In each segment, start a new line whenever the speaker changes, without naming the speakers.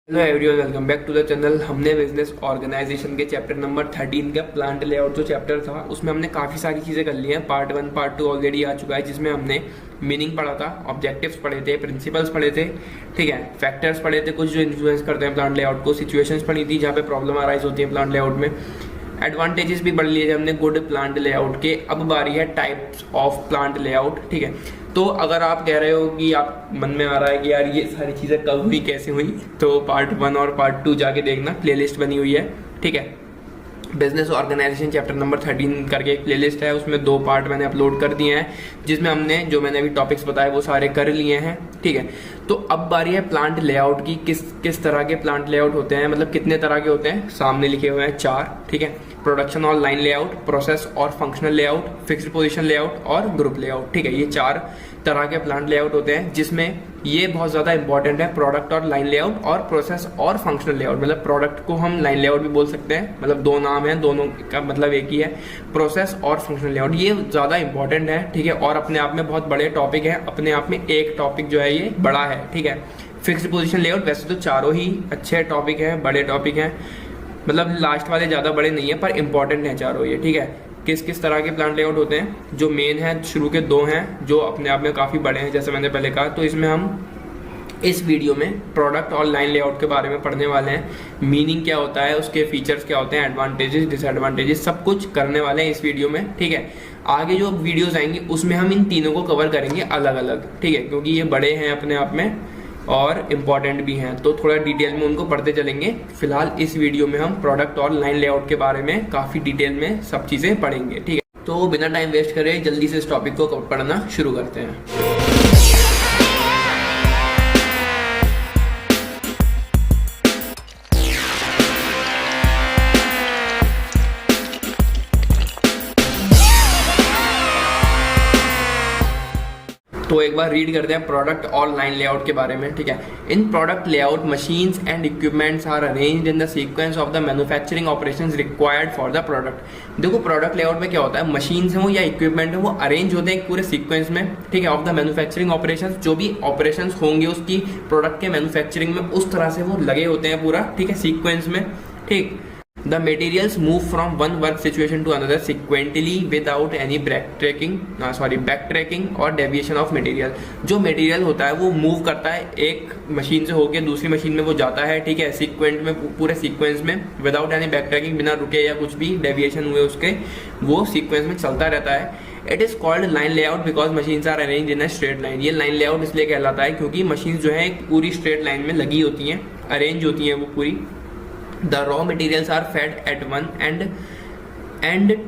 Hello everyone, welcome back to the channel. हमने business organisation के chapter number 13 का plant layout जो chapter था उसमें हमने काफ़ी सारी चीज़ें कर ली हैं। पार्ट 1 पार्ट 2 ऑलरेडी आ चुका है, जिसमें हमने मीनिंग पढ़ा था, ऑब्जेक्टिव्स पढ़े थे, प्रिंसिपल्स पढ़े थे, ठीक है, फैक्टर्स पढ़े थे कुछ जो इन्फ्लुएंस करते हैं प्लांट लेआउट को, सिचुएशंस पढ़ी थी जहाँ पे प्रॉब्लम अराइज होती है प्लांट लेआउट में, एडवांटेजेस भी पढ़ लिए थे हमने गुड प्लांट लेआउट के। अब बारी है टाइप्स ऑफ प्लांट लेआउट, ठीक है। तो अगर आप कह रहे हो कि आप मन में आ रहा है कि यार ये सारी चीज़ें कब हुई, कैसे हुई, तो पार्ट 1 और पार्ट 2 जाके देखना, प्लेलिस्ट बनी हुई है, ठीक है। बिजनेस ऑर्गेनाइजेशन चैप्टर नंबर 13 करके एक प्लेलिस्ट है, उसमें 2 पार्ट मैंने अपलोड कर दिए हैं, जिसमें हमने जो मैंने अभी टॉपिक्स बताए वो सारे कर लिए हैं, ठीक है। तो अब बारी है प्लांट लेआउट की। किस तरह के प्लांट लेआउट होते हैं, मतलब कितने तरह के होते हैं, सामने लिखे हुए हैं 4, ठीक है। प्रोडक्शन और लाइन लेआउट, प्रोसेस और functional layout, fixed position layout और ग्रुप लेआउट, ठीक है। ये 4 तरह के प्लांट लेआउट होते हैं, जिसमें ये बहुत ज्यादा इंपॉर्टेंट है, प्रोडक्ट और लाइन लेआउट और प्रोसेस और फंक्शनल लेआउट। मतलब प्रोडक्ट को हम लाइन लेआउट भी बोल सकते हैं, मतलब 2 नाम है, दोनों का मतलब एक ही है, प्रोसेस और फंक्शनल लेआउट। ये ज्यादा इंपॉर्टेंट है, ठीक है, और अपने आप में बहुत बड़े टॉपिक है, अपने आप में एक टॉपिक जो है ये बड़ा है, ठीक है। फिक्स्ड पोजीशन लेआउट, वैसे तो चारों ही अच्छे टॉपिक हैं, बड़े टॉपिक हैं, मतलब लास्ट वाले ज्यादा बड़े नहीं है पर इंपॉर्टेंट है चारों ये, ठीक है। किस तरह के प्लांट लेआउट होते हैं, जो मेन है, शुरू के 2 हैं जो अपने आप में काफी बड़े हैं, जैसे मैंने पहले कहा। तो इसमें हम इस वीडियो में प्रोडक्ट और लाइन लेआउट के बारे में पढ़ने वाले हैं, मीनिंग क्या होता है, उसके फीचर्स क्या होते हैं, एडवांटेजेस डिसएडवांटेजेस, सब कुछ करने वाले हैं इस वीडियो में, ठीक है। आगे जो वीडियोस आएंगी उसमें हम इन तीनों को कवर करेंगे अलग अलग, ठीक है, क्योंकि ये बड़े हैं अपने आप में और इम्पॉर्टेंट भी हैं, तो थोड़ा डिटेल में उनको पढ़ते चलेंगे। फिलहाल इस वीडियो में हम प्रोडक्ट और लाइन लेआउट के बारे में काफी डिटेल में सब चीजें पढ़ेंगे, ठीक है। तो बिना टाइम वेस्ट करे जल्दी से इस टॉपिक को पढ़ना शुरू करते हैं। तो एक बार रीड करते हैं प्रोडक्ट और लाइन लेआउट के बारे में, ठीक है। In product layout machines and equipments are arranged in the sequence of the manufacturing operations required for the product. देखो प्रोडक्ट लेआउट में क्या होता है, मशीन्स हैं वो या इक्विपमेंट है वो अरेंज होते हैं एक पूरे सीक्वेंस में, ठीक है, ऑफ द मैन्युफैक्चरिंग ऑपरेशंस। जो भी ऑपरेशंस होंगे उसकी प्रोडक्ट के मैन्युफैक्चरिंग में, उस तरह से वो लगे होते हैं पूरा, ठीक है, सीक्वेंस में, ठीक। The materials move from one work situation to another sequentially without any backtracking और deviation of material। जो मटेरियल होता है वो मूव करता है एक मशीन से होकर दूसरी मशीन में वो जाता है, ठीक है, सीक्वेंस में, पूरे सीक्वेंस में, विदाउट एनी बैकट्रैकिंग, बिना रुके या कुछ भी डेविएशन हुए उसके, वो सीक्वेंस में चलता रहता है। It is called line layout because machines are arrange in a straight line. ये लाइन लेआउट इसलिए कहलाता है क्योंकि मशीन जो है एक पूरी स्ट्रेट लाइन में लगी होती हैं, अरेंज होती हैं वो पूरी। The raw materials are fed at one and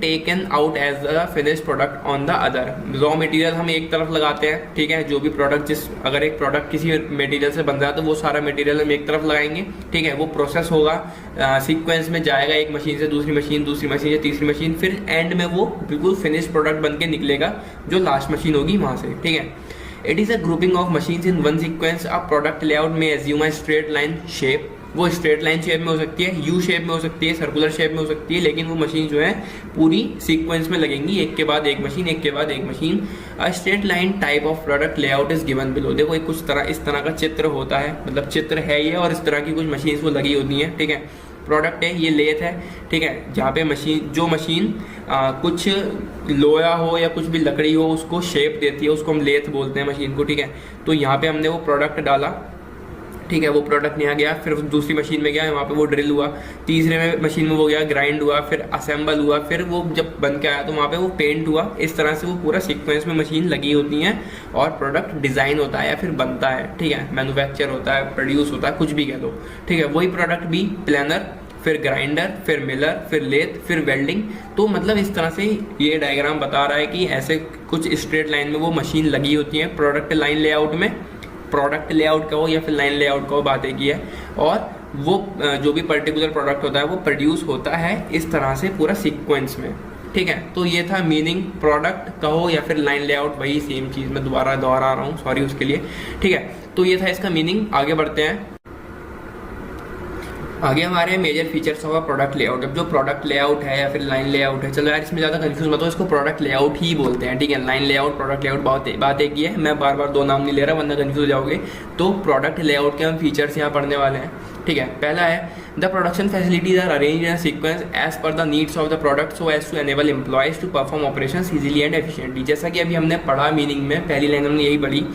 taken out as a finished product on the other। Raw material हम एक तरफ लगाते हैं, ठीक है, जो भी प्रोडक्ट, अगर एक प्रोडक्ट किसी मटेरियल से बन रहा है तो वो सारा मटेरियल हम एक तरफ लगाएंगे, ठीक है, वो प्रोसेस होगा, सीक्वेंस में जाएगा एक मशीन से दूसरी मशीन से तीसरी मशीन, फिर एंड में वो बिल्कुल फिनिश्ड प्रोडक्ट बन के निकलेगा जो लास्ट मशीन होगी वहां से, ठीक है। It is a grouping of machines in one sequence. A product layout में assume a straight line shape. वो स्ट्रेट लाइन शेप में हो सकती है, यू शेप में हो सकती है, सर्कुलर शेप में हो सकती है, लेकिन वो मशीन जो है पूरी सीक्वेंस में लगेंगी, एक के बाद एक मशीन, एक के बाद एक machine. A straight line type of product layout is given below. देखो एक कुछ तरह इस तरह का चित्र होता है, मतलब चित्र है ये, और इस तरह की कुछ मशीन वो लगी होती हैं, ठीक है। प्रोडक्ट है ये, लेथ है, ठीक है, जहाँ पे मशीन कुछ लोहा हो या कुछ भी लकड़ी हो उसको शेप देती है, उसको हम लेथ बोलते हैं मशीन को, ठीक है। तो यहाँ पे हमने वो प्रोडक्ट डाला, ठीक है, वो प्रोडक्ट यहाँ गया, फिर दूसरी मशीन में गया, वहाँ पे वो ड्रिल हुआ, तीसरे में मशीन में वो गया, ग्राइंड हुआ, फिर असेंबल हुआ, फिर वो जब बन के आया तो वहाँ पे वो पेंट हुआ। इस तरह से वो पूरा सीक्वेंस में मशीन लगी होती हैं और प्रोडक्ट डिजाइन होता है या फिर बनता है, ठीक है, मैन्युफैक्चर होता है, प्रोड्यूस होता है, कुछ भी कह दो, ठीक है। वही प्रोडक्ट भी प्लानर, फिर ग्राइंडर, फिर मिलर, फिर लेथ, फिर वेल्डिंग। तो मतलब इस तरह से ये डायग्राम बता रहा है कि ऐसे कुछ स्ट्रेट लाइन में वो मशीन लगी होती है प्रोडक्ट लाइन लेआउट में। प्रोडक्ट लेआउट का हो या फिर लाइन लेआउट का हो, बात एक ही है। और वो जो भी पर्टिकुलर प्रोडक्ट होता है वो प्रोड्यूस होता है इस तरह से पूरा सीक्वेंस में, ठीक है। तो ये था मीनिंग, प्रोडक्ट कहो या फिर लाइन लेआउट, वही सेम चीज मैं दोबारा दोहरा रहा हूँ, सॉरी उसके लिए, ठीक है। तो ये था इसका मीनिंग। आगे बढ़ते हैं। आगे हमारे मेजर फीचर्स होगा प्रोडक्ट लेआउट। अब जो प्रोडक्ट लेआउट है या फिर लाइन लेआउट है, चलो यार इसमें ज़्यादा कंफ्यूज मत हो, इसको प्रोडक्ट लेआउट ही बोलते हैं, ठीक है। लाइन लेआउट, प्रोडक्ट लेआउट बात एक ही है, मैं बार बार 2 नाम नहीं ले रहा वरना कंफ्यूज हो जाओगे। तो प्रोडक्ट लेआउट के हम फीचर्स यहाँ पढ़ने वाले हैं, ठीक है। पहला है the production facilities are arrange in sequence as per the needs of the product so as to enable employees to perform operations easily and efficiently. जैसा कि अभी हमने पढ़ा मीनिंग में, पहली लाइन हमने यही पढ़ी,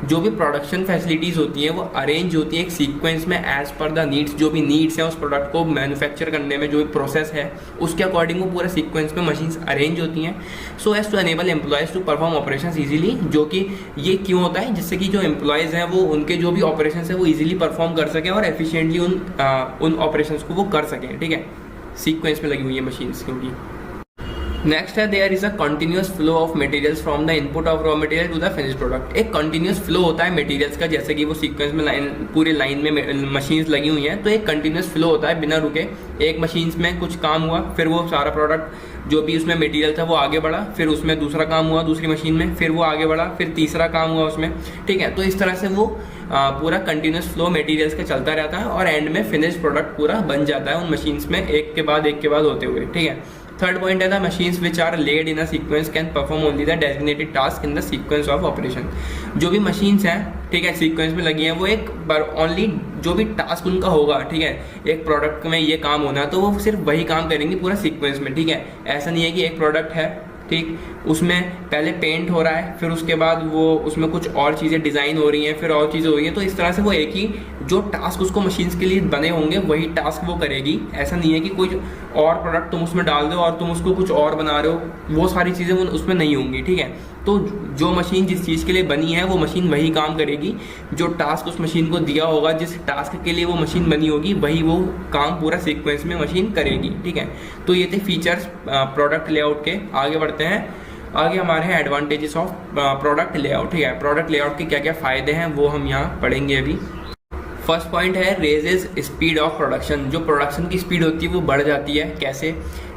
जो भी प्रोडक्शन फैसिलिटीज़ होती हैं वो अरेंज होती हैं एक सीक्वेंस में एज पर द नीड्स। जो भी नीड्स हैं उस प्रोडक्ट को मैन्युफैक्चर करने में जो भी प्रोसेस है उसके अकॉर्डिंग वो पूरा सीक्वेंस में मशीन्स अरेंज होती हैं so as to enable employees to perform operations easily. जो कि ये क्यों होता है, जिससे कि जो एम्प्लॉयज़ हैं वो उनके जो भी ऑपरेशंस है वो इजीली परफॉर्म कर सकें और एफिशिएंटली उन ऑपरेशंस को वो कर सकें, ठीक है, सीक्वेंस में लगी हुई है मशीन्स क्योंकि। नेक्स्ट है there is a continuous flow of materials from the input of raw material to the finish product. एक कंटिन्यूअस फ्लो होता है मटेरियल्स का, जैसे कि वो सीक्वेंस में पूरे लाइन में मशीन्स लगी हुई हैं, तो एक कंटिन्यूअस फ्लो होता है बिना रुके। एक मशीन्स में कुछ काम हुआ, फिर वो सारा प्रोडक्ट जो भी उसमें मटेरियल था वो आगे बढ़ा, फिर उसमें दूसरा काम हुआ दूसरी मशीन में, फिर वो आगे बढ़ा, फिर तीसरा काम हुआ उसमें, ठीक है। तो इस तरह से वो पूरा कंटिन्यूअस फ्लो मटेरियल्स का चलता रहता है और एंड में फिनिश प्रोडक्ट पूरा बन जाता है उन मशीन्स में एक के बाद होते हुए, ठीक है। थर्ड पॉइंट है the machines which are laid in a sequence can perform only the designated task in the sequence of operation. जो भी मशीन्स हैं, ठीक है, सीक्वेंस में लगी हैं, वो एक बार ओनली जो भी टास्क उनका होगा, ठीक है, एक प्रोडक्ट में ये काम होना है तो वो सिर्फ वही काम करेंगे पूरा सीक्वेंस में, ठीक है। ऐसा नहीं है कि एक प्रोडक्ट है, ठीक, उसमें पहले पेंट हो रहा है, फिर उसके बाद वो उसमें कुछ और चीज़ें डिज़ाइन हो रही हैं, फिर और चीज़ें हो रही हैं, तो इस तरह से वो एक ही जो टास्क उसको मशीन्स के लिए बने होंगे वही टास्क वो करेगी। ऐसा नहीं है कि कोई और प्रोडक्ट तुम उसमें डाल दो और तुम उसको कुछ और बना रहे हो, वो सारी चीज़ें वो उसमें नहीं होंगी, ठीक है। तो जो मशीन जिस चीज़ के लिए बनी है वो मशीन वही काम करेगी, जो टास्क उस मशीन को दिया होगा, जिस टास्क के लिए वो मशीन बनी होगी वही वो काम पूरा सीक्वेंस में मशीन करेगी, ठीक है। तो ये थे फीचर्स प्रोडक्ट लेआउट के। आगे बढ़ते हैं, आगे हमारे हैं एडवांटेजेस ऑफ प्रोडक्ट लेआउट, ठीक है। प्रोडक्ट लेआउट के क्या क्या फ़ायदे हैं वो हम यहाँ पढ़ेंगे अभी। फर्स्ट पॉइंट है रेजेज स्पीड ऑफ प्रोडक्शन। जो प्रोडक्शन की स्पीड होती है वो बढ़ जाती है। कैसे?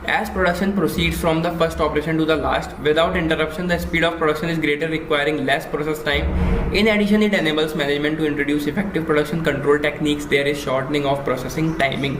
As production proceeds from the first operation to the last, without interruption, the speed of production is greater, requiring less process time. In addition, it enables management to introduce effective production control techniques. There is shortening of processing timing.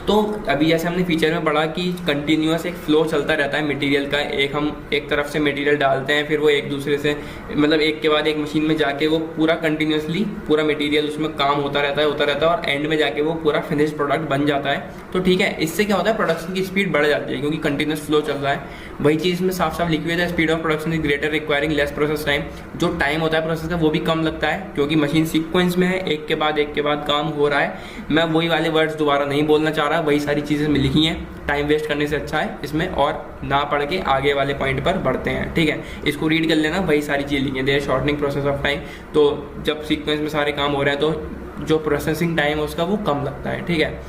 तो अभी जैसे हमने feature में पढ़ा कि continuous एक flow चलता रहता है मटेरियल का, हम एक तरफ से मटेरियल डालते हैं, फिर वो एक दूसरे से मतलब एक के बाद एक मशीन में जाके वो पूरा कंटिन्यूअसली पूरा मटेरियल उसमें काम होता रहता है और एंड में जाके वो पूरा फिनिश प्रोडक्ट बन जाता है। तो ठीक है, इससे क्या होता है, प्रोडक्शन की स्पीड बढ़ जाती है क्योंकि कंटिन्यूअस फ्लो चल रहा है। वही चीज़ में साफ साफ लिखी हुई है, speed of production is greater, requiring less process time. जो टाइम होता है प्रोसेस का वो भी कम लगता है क्योंकि मशीन सीक्वेंस में है, एक के बाद काम हो रहा है। मैं वही वाले वर्ड्स दोबारा नहीं बोलना चाह रहा, वही सारी चीज़ें लिखी हैं। टाइम वेस्ट करने से अच्छा है इसमें और ना पढ़ के आगे वाले पॉइंट पर बढ़ते हैं, ठीक है। इसको रीड कर लेना, वही सारी चीज़ लिखी है। Their shortening process of time, तो जब सीक्वेंस में सारे काम हो रहे हैं तो जो प्रोसेसिंग टाइम है उसका वो कम लगता है, ठीक है।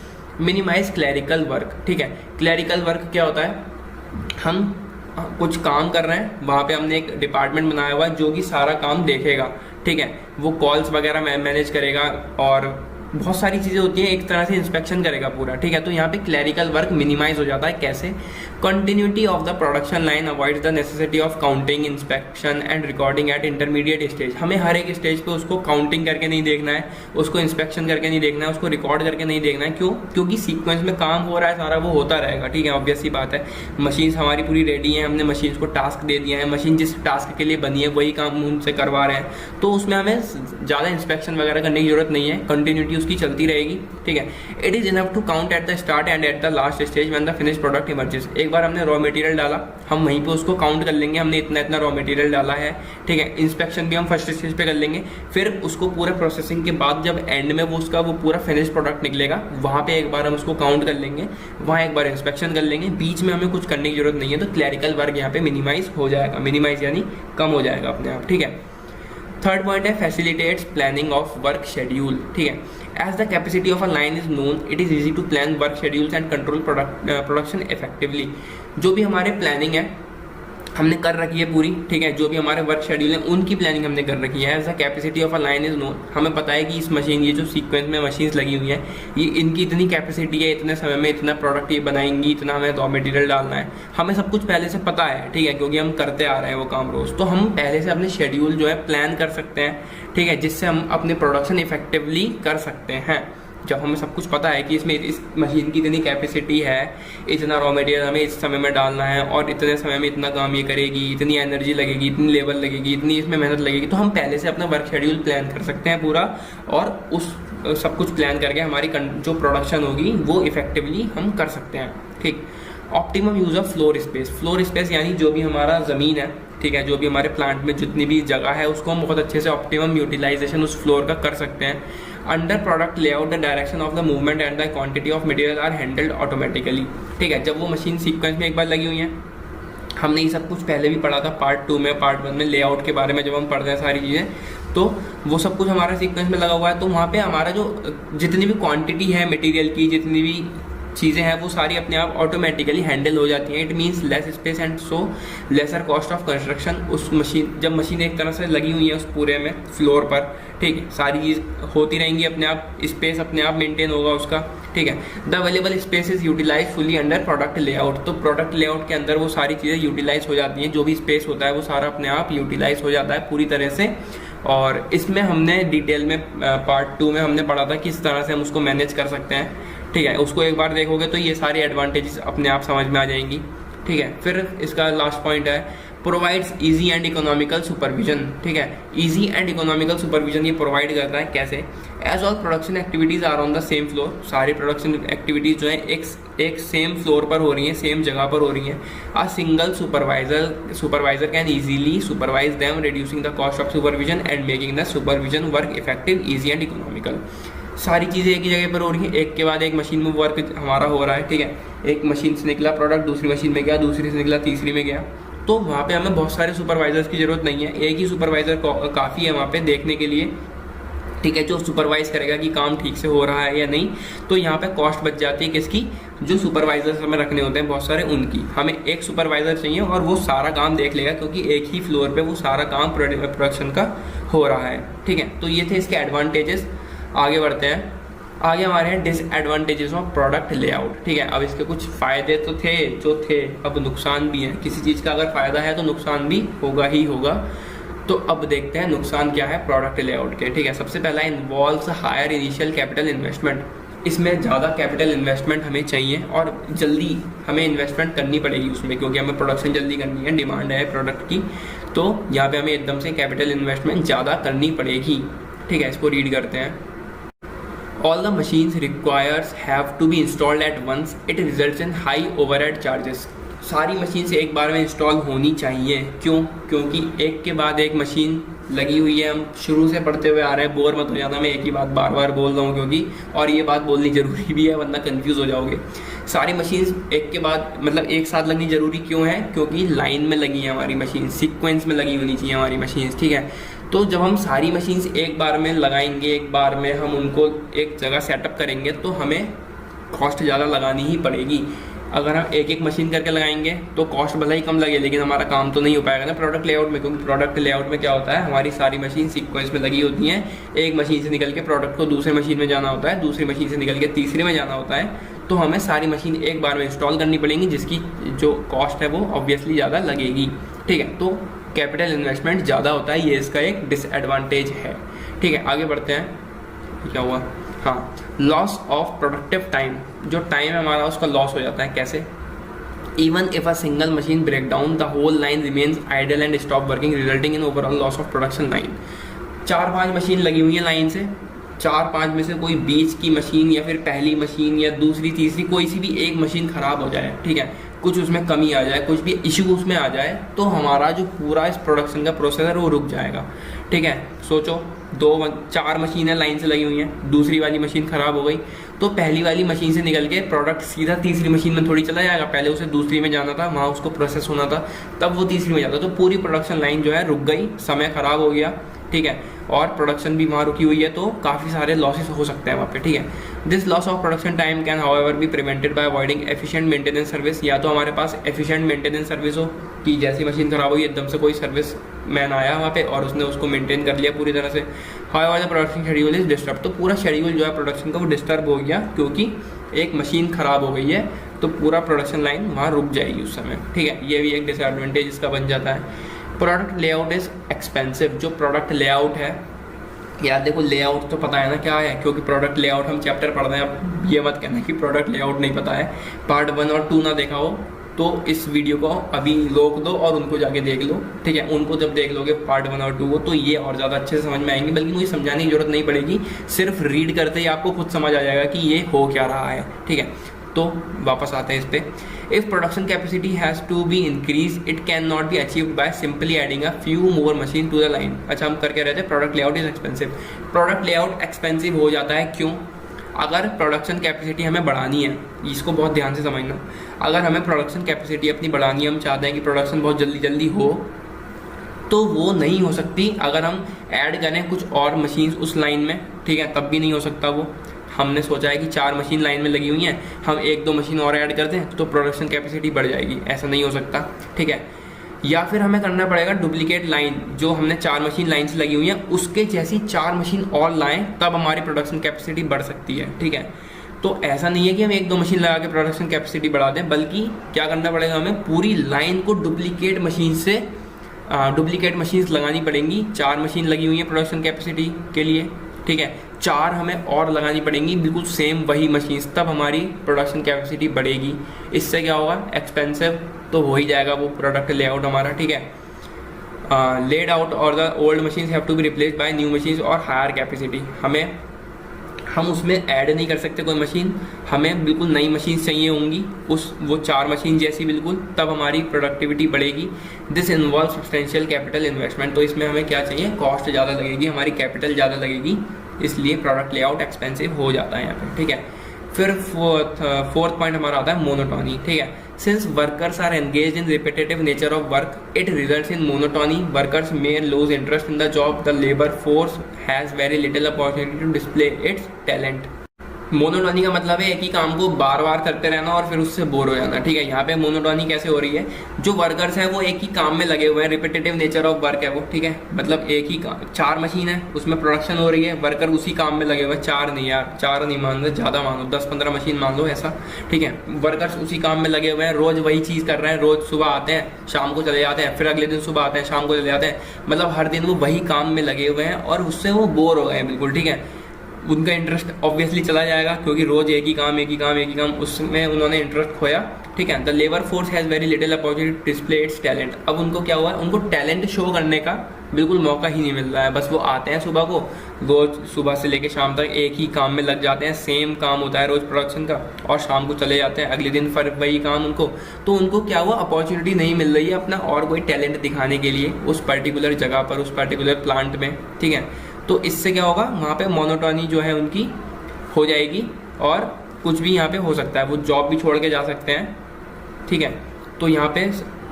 मिनिमाइज क्लैरिकल वर्क, ठीक है। क्लैरिकल वर्क क्या होता है, हम कुछ काम कर रहे हैं, वहाँ पे हमने एक डिपार्टमेंट बनाया हुआ है जो कि सारा काम देखेगा, ठीक है। वो कॉल्स वगैरह मैनेज करेगा और बहुत सारी चीज़ें होती हैं, एक तरह से इंस्पेक्शन करेगा पूरा, ठीक है। तो यहाँ पे क्लैरिकल वर्क मिनिमाइज हो जाता है। कैसे? Continuity of the production line avoids the necessity of counting, inspection and recording at intermediate stage. हमें हर एक स्टेज पे उसको काउंटिंग करके नहीं देखना है, उसको इंस्पेक्शन करके नहीं देखना है, उसको रिकॉर्ड करके नहीं देखना है। क्यों? क्योंकि सीक्वेंस में काम हो रहा है, सारा वो होता रहेगा, ठीक है। ऑब्वियस सी बात है, मशीन्स हमारी पूरी रेडी है, हमने मशीन्स को टास्क दे दिया है, मशीन जिस टास्क के लिए बनी है वही काम उनसे करवा रहे हैं, तो उसमें हमें ज़्यादा इंस्पेक्शन वगैरह करने की जरूरत नहीं है, कंटिन्यूटी उसकी चलती रहेगी, ठीक है। It is enough to count at the start and at the last stage when the finish product emerges. एक बार हमने रॉ मटेरियल डाला, हम वहीं पे उसको काउंट कर लेंगे, हमने इतना इतना रॉ मटेरियल डाला है, ठीक है। इंस्पेक्शन भी हम फर्स्ट स्टेज पे कर लेंगे, फिर उसको पूरे प्रोसेसिंग के बाद जब एंड में वो उसका वो पूरा फिनिश प्रोडक्ट निकलेगा, वहाँ पे एक बार हम उसको काउंट कर लेंगे, वहाँ एक बार इंस्पेक्शन कर लेंगे, बीच में हमें कुछ करने की जरूरत नहीं है। तो क्लैरिकल वर्क यहाँ पे मिनिमाइज हो जाएगा, मिनिमाइज यानी कम हो जाएगा अपने आप, ठीक है। थर्ड पॉइंट है facilitates planning of work schedule, ठीक है। As the capacity of a line is known, it is easy to plan work schedules and control production effectively. जो भी हमारे प्लानिंग है हमने कर रखी है पूरी, ठीक है। जो भी हमारे वर्क शेड्यूल है उनकी प्लानिंग हमने कर रखी है। As the capacity of a line is known, हमें पता है कि इस मशीन, ये जो सीक्वेंस में मशीन्स लगी हुई हैं, ये इनकी इतनी कैपेसिटी है, इतने समय में इतना प्रोडक्ट ये बनाएंगी, इतना हमें रॉ मटेरियल डालना है, हमें सब कुछ पहले से पता है, ठीक है, क्योंकि हम करते आ रहे हैं वो काम रोज। तो हम पहले से अपने शेड्यूल जो है प्लान कर सकते हैं, ठीक है, जिससे हम अपने प्रोडक्शन इफेक्टिवली कर सकते हैं। जब हमें सब कुछ पता है कि इसमें इस मशीन की इतनी कैपेसिटी है, इतना रॉ मटेरियल हमें इस समय में डालना है और इतने समय में इतना काम ये करेगी, इतनी एनर्जी लगेगी, इतनी लेबर लगेगी, इतनी इसमें मेहनत लगेगी, तो हम पहले से अपना वर्क शेड्यूल प्लान कर सकते हैं पूरा और उस सब कुछ प्लान करके हमारी जो प्रोडक्शन होगी वो इफेक्टिवली हम कर सकते हैं। ठीक, optimum use of floor space यानी जो भी हमारा ज़मीन है, ठीक है, जो भी हमारे प्लांट में जितनी भी जगह है उसको हम बहुत अच्छे से ऑप्टिमम यूटिलाइजेशन उस फ्लोर का कर सकते हैं। Under product layout the direction of the movement and the quantity of material are handled automatically. ठीक है, जब वो मशीन सीक्वेंस में एक बार लगी हुई है, हमने ये सब कुछ पहले भी पढ़ा था पार्ट 2 में, पार्ट 1 में लेआउट के बारे में जब हम पढ़ते हैं सारी चीज़ें, तो वो सब कुछ हमारा सीक्वेंस में लगा हुआ है। तो वहाँ पे हमारा जो जितनी भी क्वांटिटी है मटेरियल की, जितनी भी चीज़ें हैं वो सारी अपने आप ऑटोमेटिकली हैंडल हो जाती हैं। It means less space and so lesser cost of construction. उस मशीन, जब मशीन एक तरह से लगी हुई है उस पूरे में फ्लोर पर, ठीक है, सारी चीज़ होती रहेंगी अपने आप, स्पेस अपने आप मेंटेन होगा उसका। ठीक है, the available space is utilise fully under product layout. तो प्रोडक्ट लेआउट के अंदर वो सारी चीज़ें यूटिलाइज हो जाती हैं, जो भी स्पेस होता है वो सारा अपने आप यूटिलाइज हो जाता है पूरी तरह से। और इसमें हमने डिटेल में पार्ट 2 में हमने पढ़ा था किस तरह से हम उसको मैनेज कर सकते हैं। ठीक है, उसको एक बार देखोगे तो ये सारी एडवांटेजेस अपने आप समझ में आ जाएंगी। ठीक है, फिर इसका लास्ट पॉइंट है provides easy and economical supervision. ठीक है, इजी एंड इकोनॉमिकल सुपरविजन ये प्रोवाइड करता है। कैसे? As all production activities are on the same floor. सारी प्रोडक्शन एक्टिविटीज जो है एक सेम फ्लोर पर हो रही हैं, सेम जगह पर हो रही हैं। A single supervisor can easily supervise them, reducing the cost of supervision and making the supervision work effective, easy and economical. सारी चीज़ें एक ही जगह पर हो रही हैं, एक के बाद एक मशीन में वर्क हमारा हो रहा है। ठीक है, एक मशीन से निकला प्रोडक्ट दूसरी मशीन में गया, दूसरी से निकला तीसरी में गया, तो वहाँ पे हमें बहुत सारे सुपरवाइजर्स की ज़रूरत नहीं है, एक ही सुपरवाइज़र काफ़ी है वहाँ पे देखने के लिए। ठीक है, जो सुपरवाइज करेगा कि काम ठीक से हो रहा है या नहीं। तो यहाँ पे कॉस्ट बच जाती है किसकी? जो सुपरवाइजर्स हमें रखने होते हैं बहुत सारे, उनकी। हमें एक सुपरवाइजर चाहिए और वो सारा काम देख लेगा, क्योंकि एक ही फ्लोर पे वो सारा काम प्रोडक्शन का हो रहा है। ठीक है, तो ये थे इसके एडवांटेजेस। आगे बढ़ते हैं। आगे हमारे हैं डिसएडवांटेजेस ऑफ प्रोडक्ट लेआउट। ठीक है, अब इसके कुछ फ़ायदे तो थे जो थे, अब नुकसान भी है। किसी चीज़ का अगर फ़ायदा है तो नुकसान भी होगा ही होगा। तो अब देखते हैं नुकसान क्या है प्रोडक्ट लेआउट के। ठीक है, सबसे पहला involves higher initial capital investment. इसमें ज़्यादा कैपिटल इन्वेस्टमेंट हमें चाहिए और जल्दी हमें इन्वेस्टमेंट करनी पड़ेगी उसमें, क्योंकि हमें प्रोडक्शन जल्दी करनी है, डिमांड है प्रोडक्ट की। तो यहाँ पे हमें एकदम से कैपिटल इन्वेस्टमेंट ज़्यादा करनी पड़ेगी। ठीक है, इसको रीड करते हैं। All the machines requires have to be installed at once. It results in high overhead charges. सारी मशीन से एक बार में इंस्टॉल होनी चाहिए। क्यों? क्योंकि एक के बाद एक मशीन लगी हुई है। हम शुरू से पढ़ते हुए आ रहे हैं, बोर मत हो जाना, मैं एक ही बात बार बार बोल रहा हूँ क्योंकि, और ये बात बोलनी ज़रूरी भी है वरना कंफ्यूज हो जाओगे। सारी मशीन एक के बाद मतलब एक साथ लगनी ज़रूरी क्यों है? क्योंकि लाइन में लगी है हमारी मशीन, सीक्वेंस में लगी होनी चाहिए हमारी मशीन। ठीक है, तो जब हम सारी मशीन्स एक बार में लगाएंगे, एक बार में हम उनको एक जगह सेटअप करेंगे, तो हमें कॉस्ट ज़्यादा लगानी ही पड़ेगी। अगर हम एक एक मशीन करके लगाएंगे तो कॉस्ट भले ही कम लगे, लेकिन हमारा काम तो नहीं हो पाएगा ना प्रोडक्ट लेआउट में। क्योंकि प्रोडक्ट लेआउट में क्या होता है, हमारी सारी मशीन सीक्वेंस में लगी होती हैं। एक मशीन से निकल के प्रोडक्ट को दूसरे मशीन में जाना होता है, दूसरी मशीन से निकल के तीसरी में जाना होता है। तो हमें सारी मशीन एक बार में इंस्टॉल करनी पड़ेंगी, जिसकी जो कॉस्ट है वो ऑब्वियसली ज़्यादा लगेगी। ठीक है, तो कैपिटल इन्वेस्टमेंट ज़्यादा होता है, ये इसका एक डिसएडवांटेज है। ठीक है, आगे बढ़ते हैं। क्या हुआ? हाँ, लॉस ऑफ प्रोडक्टिव टाइम। जो टाइम है हमारा उसका लॉस हो जाता है। कैसे? Even if a single machine break down, the whole line remains idle and stop working, resulting in overall loss of production line. 4-5 machine लगी हुई है लाइन से, 4-5 में से कोई बीच की मशीन या फिर पहली मशीन या दूसरी तीसरी कोई सी भी एक मशीन खराब हो जाए, ठीक है, कुछ उसमें कमी आ जाए, कुछ भी इशू उसमें आ जाए, तो हमारा जो पूरा इस प्रोडक्शन का प्रोसेस है वो रुक जाएगा। ठीक है, सोचो 4 मशीनें लाइन से लगी हुई हैं, दूसरी वाली मशीन खराब हो गई, तो पहली वाली मशीन से निकल के प्रोडक्ट सीधा तीसरी मशीन में थोड़ी चला जाएगा। पहले उसे दूसरी में जाना था, वहाँ उसको प्रोसेस होना था, तब वो तीसरी में जाता, तो पूरी प्रोडक्शन लाइन जो है रुक गई, समय खराब हो गया। ठीक है, और प्रोडक्शन भी वहाँ रुकी हुई है, तो काफ़ी सारे लॉसेस हो सकते हैं वहाँ पे। ठीक है, this loss of production time can however be prevented by avoiding efficient maintenance service. या तो हमारे पास एफिशिएंट मेंटेनेंस सर्विस हो कि जैसी मशीन खराब हुई एकदम से कोई सर्विस मैन आया वहाँ पे और उसने उसको मेंटेन कर लिया पूरी तरह से। However the production schedule is disturb, तो पूरा शेड्यूल जो है प्रोडक्शन का वो डिस्टर्ब हो गया, क्योंकि एक मशीन खराब हो गई है, तो पूरा प्रोडक्शन लाइन वहाँ रुक जाएगी उस समय। ठीक है, ये भी एक डिसएडवांटेज इसका बन जाता है। Product layout is expensive. जो प्रोडक्ट लेआउट है, यार देखो लेआउट तो पता है ना क्या है, क्योंकि प्रोडक्ट लेआउट हम चैप्टर पढ़ रहे हैं। अब ये मत कहना कि प्रोडक्ट लेआउट नहीं पता है, पार्ट 1 और 2 ना देखा हो तो इस वीडियो को अभी रोक दो और उनको जाके देख लो, ठीक है। उनको जब देख लोगे पार्ट 1 और 2 को, तो ये और ज़्यादा अच्छे से समझ में आएंगे, बल्कि मुझे समझाने की जरूरत नहीं पड़ेगी, सिर्फ रीड करते ही आपको खुद समझ आ जाएगा कि ये हो क्या रहा है, ठीक है। तो वापस आते हैं इस पे। If production capacity has to be increase, it can not be achieved by simply adding a few more machine to the line. अच्छा, हम करके रहते हैं product layout is expensive. Product layout expensive हो जाता है क्यों? अगर प्रोडक्शन कैपेसिटी हमें बढ़ानी है, इसको बहुत ध्यान से समझना, अगर हमें प्रोडक्शन कैपेसिटी अपनी बढ़ानी है, हम चाहते हैं कि प्रोडक्शन बहुत जल्दी जल्दी हो, तो वो नहीं हो सकती अगर हम ऐड करें कुछ और मशीन्स उस लाइन में, ठीक है, तब भी नहीं हो सकता वो। हमने सोचा है कि 4 मशीन लाइन में लगी हुई हैं, हम 1-2 मशीन और ऐड कर दें तो प्रोडक्शन कैपेसिटी बढ़ जाएगी, ऐसा नहीं हो सकता, ठीक है। या फिर हमें करना पड़ेगा डुप्लीकेट लाइन, जो हमने 4 मशीन लाइन से लगी हुई है उसके जैसी 4 मशीन और लाएं, तब हमारी प्रोडक्शन कैपेसिटी बढ़ सकती है, ठीक है। तो ऐसा नहीं है कि हम 1-2 मशीन लगा के प्रोडक्शन कैपेसिटी बढ़ा दें, बल्कि क्या करना पड़ेगा, हमें पूरी लाइन को डुप्लीकेट मशीन्स लगानी पड़ेंगी। 4 मशीन लगी हुई है प्रोडक्शन कैपेसिटी के लिए, ठीक है, 4 हमें और लगानी पड़ेंगी बिल्कुल सेम वही मशीन्स, तब हमारी प्रोडक्शन कैपेसिटी बढ़ेगी। इससे क्या होगा, एक्सपेंसिव तो हो ही जाएगा वो प्रोडक्ट लेआउट हमारा, ठीक है। लेड आउट और the old machines have to be replaced by new machines और हायर कैपेसिटी। हम उसमें ऐड नहीं कर सकते कोई मशीन, हमें बिल्कुल नई मशीन चाहिए होंगी, वो 4 मशीन जैसी बिल्कुल, तब हमारी प्रोडक्टिविटी बढ़ेगी। This involve substantial capital investment. तो इसमें हमें क्या चाहिए, कॉस्ट ज़्यादा लगेगी, हमारी कैपिटल ज़्यादा लगेगी, इसलिए प्रोडक्ट लेआउट एक्सपेंसिव हो जाता है यहाँ पे, ठीक है। फिर फोर्थ पॉइंट हमारा आता है मोनोटोनी, ठीक है। Since workers are engage in repetitive nature of work, it results in monotony. Workers may lose interest in the job, the labour force has very little opportunity to display its talent. Monotony का मतलब है एक ही काम को बार बार करते रहना और फिर उससे बोर हो जाना, ठीक है। यहाँ पे मोनोटोनी कैसे हो रही है, जो वर्कर्स हैं वो एक ही काम में लगे हुए हैं, रिपीटेटिव नेचर ऑफ वर्क है वो, ठीक है। मतलब एक ही 4 मशीन है, उसमें प्रोडक्शन हो रही है, वर्कर उसी काम में लगे हुए हैं। 4 नहीं यार, 4 नहीं मान लो, ज़्यादा मान लो, 10-15 मशीन मान लो ऐसा, ठीक है। वर्कर्स उसी काम में लगे हुए हैं, रोज वही चीज़ कर रहे हैं, रोज सुबह आते हैं शाम को चले जाते हैं, फिर अगले दिन सुबह आते हैं शाम को चले जाते हैं, मतलब हर दिन वो वही काम में लगे हुए हैं और उससे वो बोर हो गए हैं बिल्कुल, ठीक है। उनका इंटरेस्ट ऑब्वियसली चला जाएगा, क्योंकि रोज एक ही काम, उसमें उन्होंने इंटरेस्ट खोया, ठीक है। The labour force has very little opportunity to display its talent. अब उनको क्या हुआ, उनको टैलेंट शो करने का बिल्कुल मौका ही नहीं मिल रहा है। बस वो आते हैं सुबह को, रोज सुबह से लेकर शाम तक एक ही काम में लग जाते हैं, सेम काम होता है रोज प्रोडक्शन का, और शाम को चले जाते हैं, अगले दिन फिर वही काम उनको। तो उनको क्या हुआ, अपॉर्चुनिटी नहीं मिल रही है अपना और कोई टैलेंट दिखाने के लिए उस पर्टिकुलर जगह पर, उस पर्टिकुलर प्लांट में, ठीक है। तो इससे क्या होगा, वहाँ पे मोनोटोनी जो है उनकी हो जाएगी और कुछ भी यहाँ पे हो सकता है, वो जॉब भी छोड़ के जा सकते हैं, ठीक है। तो यहाँ पे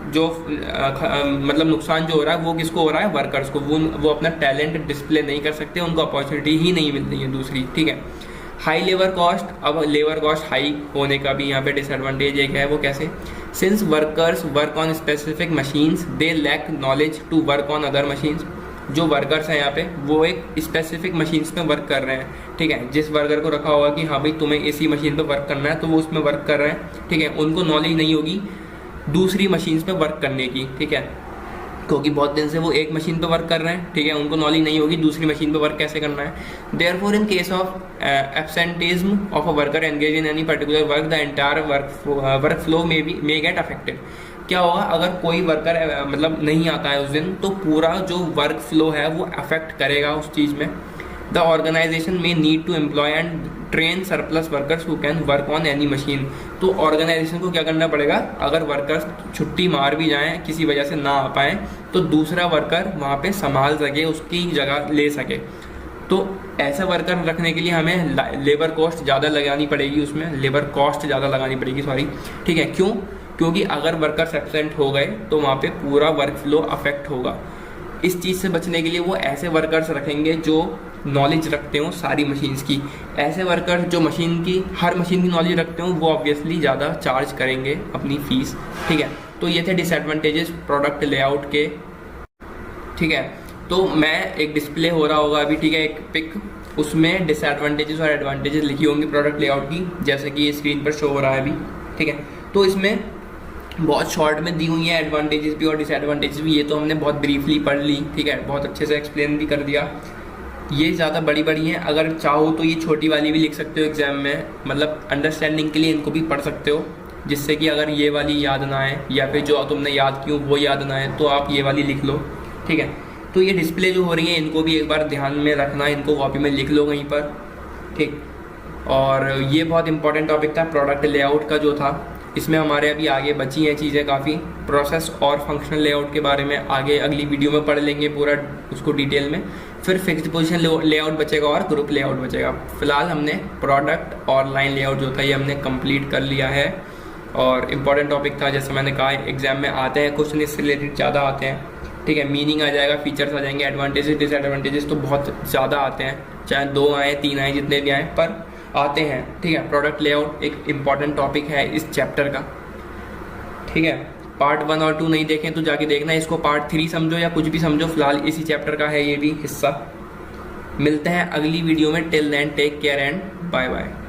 जो मतलब नुकसान जो हो रहा है वो किसको हो रहा है, वर्कर्स को। वो अपना टैलेंट डिस्प्ले नहीं कर सकते, उनको अपॉर्चुनिटी ही नहीं मिल रही है दूसरी, ठीक है। हाई लेबर कॉस्ट, अब लेबर कॉस्ट हाई होने का भी यहाँ पे डिसएडवांटेज एक है, वो कैसे, since workers work on specific machines, they lack knowledge to work on other machines. जो वर्कर्स हैं यहाँ पे वो एक स्पेसिफिक मशीन्स पे वर्क कर रहे हैं, ठीक है। जिस वर्कर को रखा होगा कि हाँ भाई तुम्हें इसी मशीन पे वर्क करना है, तो वो उसमें वर्क कर रहे हैं, ठीक है। उनको नॉलेज नहीं होगी दूसरी मशीन्स पे वर्क करने की, ठीक है, क्योंकि बहुत दिन से वो एक मशीन पे वर्क कर रहे हैं, ठीक है। उनको नॉलेज नहीं होगी दूसरी मशीन पे वर्क कैसे करना है। Therefore in case of absenteeism of a worker engage in any particular work, the entire work flow may get affected. क्या होगा, अगर कोई वर्कर मतलब नहीं आता है उस दिन, तो पूरा जो वर्क फ्लो है वो अफेक्ट करेगा उस चीज़ में। The organisation may need to employ and train surplus workers who can work on any machine. तो ऑर्गेनाइजेशन को क्या करना पड़ेगा, अगर वर्कर्स छुट्टी मार भी जाएं, किसी वजह से ना आ पाएँ, तो दूसरा वर्कर वहाँ पे संभाल सके, उसकी जगह ले सके। तो ऐसा वर्कर रखने के लिए हमें लेबर कॉस्ट ज़्यादा लगानी पड़ेगी, उसमें लेबर कॉस्ट ज़्यादा लगानी पड़ेगी, सॉरी, ठीक है। क्यों, क्योंकि अगर वर्कर्स एब्सेंट हो गए तो वहाँ पे पूरा वर्क फ्लो अफेक्ट होगा। इस चीज़ से बचने के लिए वो ऐसे वर्कर्स रखेंगे जो नॉलेज रखते हो सारी मशीन्स की। ऐसे वर्कर्स जो हर मशीन की नॉलेज रखते हो, वो ऑब्वियसली ज़्यादा चार्ज करेंगे अपनी फीस, ठीक है। तो ये थे डिसएडवांटेजेस प्रोडक्ट लेआउट के, ठीक है। तो मैं एक डिस्प्ले हो रहा होगा अभी, ठीक है, एक पिक, उसमें डिसएडवांटेजेस और एडवांटेजेस लिखी होंगी प्रोडक्ट लेआउट की, जैसे कि ये स्क्रीन पर शो हो रहा है अभी, ठीक है। तो इसमें बहुत शॉर्ट में दी हुई है एडवांटेजेस भी और डिसएडवांटेजेस भी, ये तो हमने बहुत ब्रीफली पढ़ ली, ठीक है, बहुत अच्छे से एक्सप्लेन भी कर दिया। ये ज़्यादा बड़ी बड़ी हैं, अगर चाहो तो ये छोटी वाली भी लिख सकते हो एग्जाम में, मतलब अंडरस्टैंडिंग के लिए इनको भी पढ़ सकते हो, जिससे कि अगर ये वाली याद ना आए या फिर जो तुमने याद की हो वो याद ना आए तो आप ये वाली लिख लो, ठीक है। तो ये डिस्प्ले जो हो रही है इनको भी एक बार ध्यान में रखना, इनको कॉपी में लिख लो कहीं पर, ठीक। और ये बहुत इंपॉर्टेंट टॉपिक था प्रोडक्ट लेआउट का जो था, इसमें हमारे अभी आगे बची हैं चीज़ें काफ़ी। प्रोसेस और फंक्शनल लेआउट के बारे में आगे अगली वीडियो में पढ़ लेंगे पूरा उसको डिटेल में। फिर फिक्स्ड पोजीशन लेआउट बचेगा और ग्रुप लेआउट बचेगा। फिलहाल हमने प्रोडक्ट और लाइन लेआउट जो था ये हमने कंप्लीट कर लिया है, और इम्पॉर्टेंट टॉपिक था, जैसे मैंने कहा एग्जाम में आते हैं क्वेश्चन इससे रिलेटेड ज़्यादा आते हैं, ठीक है। मीनिंग आ जाएगा, फीचर्स आ जाएंगे, एडवांटेजेस डिसएडवांटेजेस तो बहुत ज़्यादा आते हैं, चाहे 2 आए 3 आए जितने भी आए पर आते हैं, ठीक है। प्रोडक्ट लेआउट एक इम्पॉर्टेंट टॉपिक है इस चैप्टर का, ठीक है। पार्ट 1 और 2 नहीं देखें तो जाके देखना, इसको पार्ट 3 समझो या कुछ भी समझो, फिलहाल इसी चैप्टर का है ये भी हिस्सा। मिलते हैं अगली वीडियो में, till then take care and bye bye.